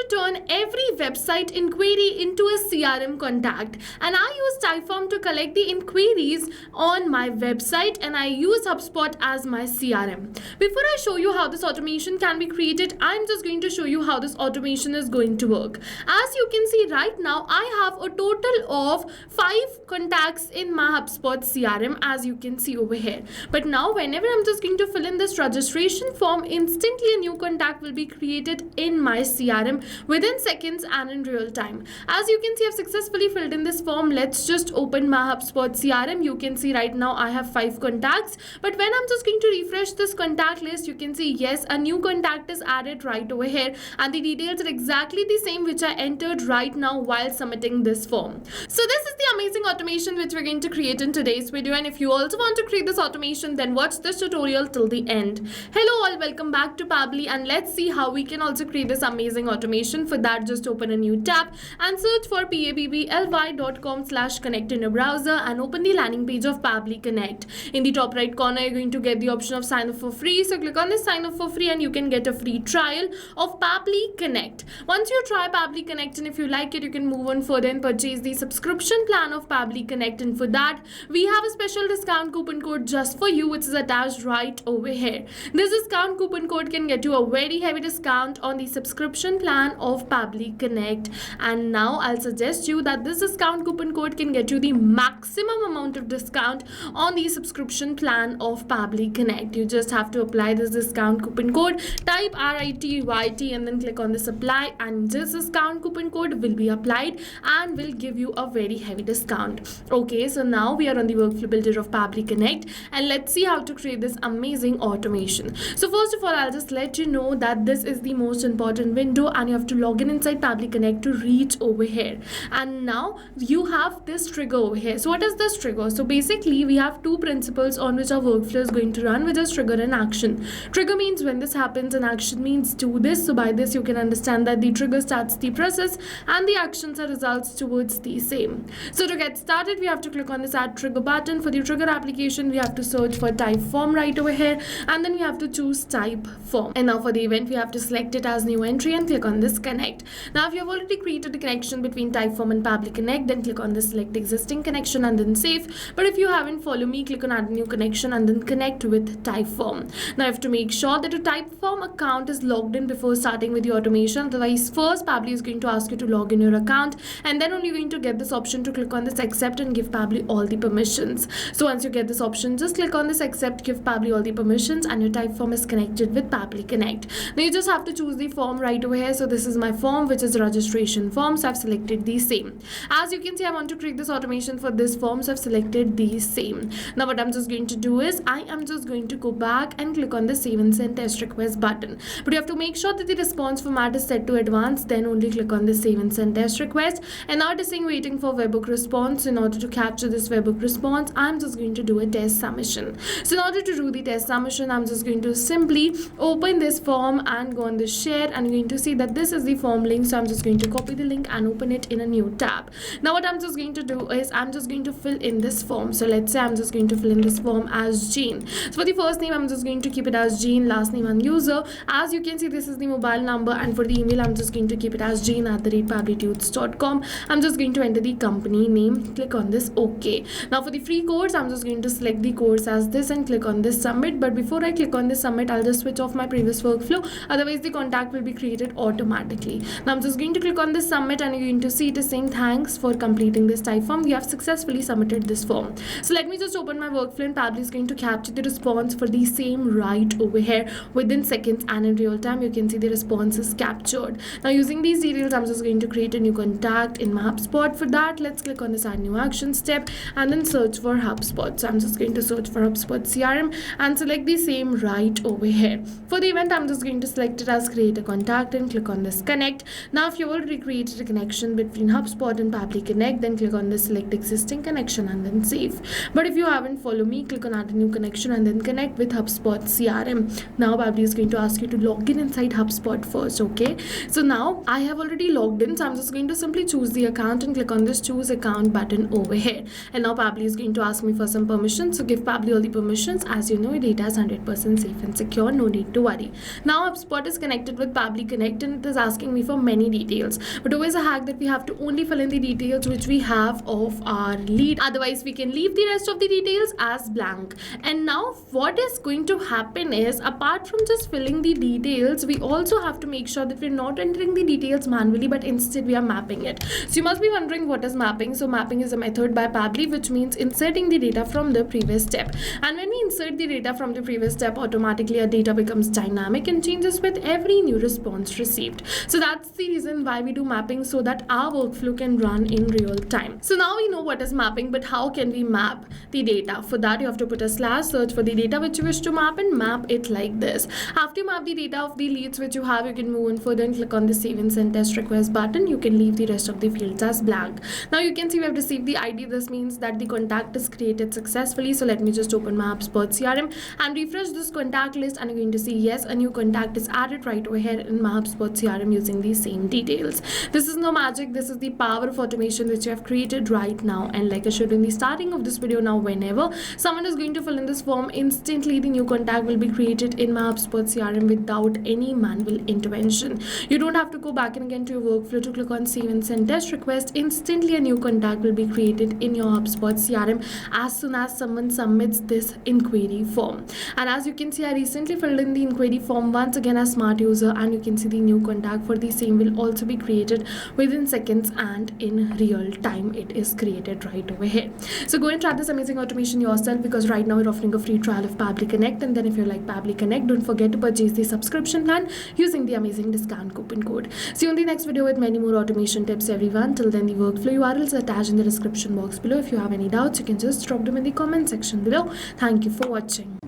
to turn every website inquiry into a CRM contact, and I use Typeform to collect the inquiries on my website, and I use HubSpot as my CRM. Before I show you how this automation can be created, I'm just going to show you how this automation is going to work. As you can see right now, I have a total of 5 contacts in my HubSpot CRM, as you can see over here. But now whenever I'm just going to fill in this registration form, instantly a new contact will be created in my CRM within seconds and in real time. As you can see, I've successfully filled in this form. Let's just open my HubSpot CRM. You can see right now I have 5 contacts, but when I'm just going to refresh this contact list, you can see yes, a new contact is added right over here, and the details are exactly the same which I entered right now while submitting this form. So this is the amazing automation which we're going to create in today's video, and if you also want to create this automation, then watch this tutorial till the end. Hello all, welcome back to Pabbly, and let's see how we can also create this amazing automation. For that, just open a new tab and search for pabbly.com/connect in your browser and open the landing page of Pabbly Connect. In the top right corner, you're going to get the option of sign up for free. So click on this sign up for free and you can get a free trial of Pabbly Connect. Once you try Pabbly Connect and if you like it, you can move on further and purchase the subscription plan of Pabbly Connect. And for that, we have a special discount coupon code just for you, which is attached right over here. This discount coupon code can get you a very heavy discount on the subscription plan of Pabbly Connect. And now I'll suggest you that this discount coupon code can get you the maximum amount of discount on the subscription plan of Pabbly Connect. You just have to apply this discount coupon code, type RITYT and then click on this apply, and this discount coupon code will be applied and will give you a very heavy discount. Okay, so now we are on the workflow builder of Pabbly Connect, and let's see how to create this amazing automation. So first of all, I'll just let you know that this is the most important window and you have to log in inside Pabbly Connect to reach over here. And now you have this trigger over here. So what is this trigger? So basically we have 2 principles on which our workflow is going to run, which is trigger and action. Trigger means when this happens and action means do this. So by this you can understand that the trigger starts the process and the actions are results towards the same. So to get started, we have to click on this add trigger button. For the trigger application, we have to search for Typeform right over here, and then we have to choose Typeform. And now for the event, we have to select it as new entry and click on this connect. Now if you have already created a connection between Typeform and Pabbly Connect, then click on this select existing connection and then save. But if you haven't, follow me, click on add new connection and then connect with Typeform. Now you have to make sure that your Typeform account is logged in before starting with the automation. Otherwise, first Pabbly is going to ask you to log in your account, and then only you're going to get this option to click on this accept and give Pabbly all the permissions. So once you get this option, just click on this accept, give Pabbly all the permissions, and your Typeform is connected with Pabbly Connect. Now you just have to choose the form right over here. So this is my form, which is a registration form. So I've selected the same. As you can see, I want to create this automation for this form, so I've selected the same. Now what I'm just going to do is I am just going to go back and click on the save and send test request button. But you have to make sure that the response format is set to advanced, then only click on the save and send test request. And now it is saying waiting for webhook response. In order to capture this webhook response, I'm just going to do a test submission. So in order to do the test submission, I'm just going to simply open this form and go on the share, and you're going to see that this is the form link. So I'm just going to copy the link and open it in a new tab. Now what I'm just going to do is I'm just going to fill in this form. So let's say I'm just going to fill in this form as Jane. So for the first name, I'm just going to keep it as Jane, last name and user. As you can see, this is the mobile number, and for the email, I'm just going to keep it as jane@pabblytudes.com. I'm just going to enter the company name, click on this OK. Now for the free course, I'm just going to select the course as this and click on this submit. But before I click on this submit, I'll just switch off my previous workflow, otherwise the contact will be created automatically. Now I'm just going to click on this submit, and you're going to see it is saying thanks for completing this type form. We have successfully submitted this form. So let me just open my workflow, and Pabbly is going to capture the response for the same right over here within seconds and in real time. You can see the response is captured. Now using these details, I'm just going to create a new contact in my HubSpot. For that, let's click on this add new action step and then search for HubSpot. So I'm just going to search for HubSpot CRM and select the same right over here. For the event, I'm just going to select it as create a contact and click on this connect. Now if you already created a connection between HubSpot and Pabbly Connect, then click on this select existing connection and then save. But if you haven't, follow me, click on add a new connection and then connect with HubSpot CRM. Now Pabbly is going to ask you to log in inside HubSpot first. Okay, so now I have already logged in, so I'm just going to simply choose the account and click on this choose account button over here. And now Pabbly is going to ask me for some permissions, so give Pabbly all the permissions. As you know, your data is 100% safe and secure, no need to worry. Now HubSpot is connected with Pabbly Connect and it is is asking me for many details. But always a hack that we have to only fill in the details which we have of our lead. Otherwise, we can leave the rest of the details as blank. And now what is going to happen is, apart from just filling the details, we also have to make sure that we're not entering the details manually, but instead we are mapping it. So you must be wondering what is mapping. So mapping is a method by Pabbly which means inserting the data from the previous step. And when we insert the data from the previous step, automatically our data becomes dynamic and changes with every new response received. So that's the reason why we do mapping, so that our workflow can run in real time. So now we know what is mapping, but how can we map the data? For that, you have to put a /search for the data which you wish to map and map it like this. After you map the data of the leads which you have, you can move on further and click on the save and send test request button. You can leave the rest of the fields as blank. Now you can see we have received the ID. This means that the contact is created successfully. So let me just open my HubSpot CRM and refresh this contact list, and you're going to see yes, a new contact is added right over here in my HubSpot CRM using the same details. This is no magic. This is the power of automation which you have created right now. And like I showed in the starting of this video, now whenever someone is going to fill in this form, instantly the new contact will be created in my HubSpot CRM without any manual intervention. You don't have to go back and again to your workflow to click on save and send test request. Instantly a new contact will be created in your HubSpot CRM as soon as someone submits this inquiry form. And as you can see, I recently filled in the inquiry form once again as smart user, and you can see the new contact for the same will also be created within seconds and in real time. It is created right over here. So go and try this amazing automation yourself, because right now we're offering a free trial of Pabbly Connect. And then if you like Pabbly Connect, don't forget to purchase the subscription plan using the amazing discount coupon code. See you in the next video with many more automation tips, everyone. Till then, the workflow URLs are attached in the description box below. If you have any doubts, you can just drop them in the comment section below. Thank you for watching.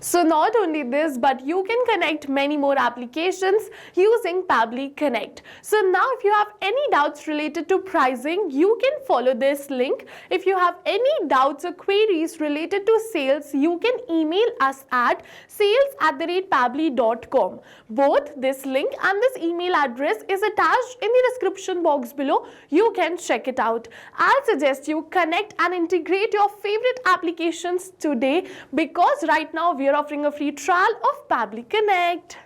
So not only this, but you can connect many more applications using Pabbly Connect. So now if you have any doubts related to pricing, you can follow this link. If you have any doubts or queries related to sales, you can email us at sales@pabbly.com. Both this link and this email address is attached in the description box below. You can check it out. I'll suggest you connect and integrate your favorite applications today, because right now we are offering a free trial of Pabbly Connect.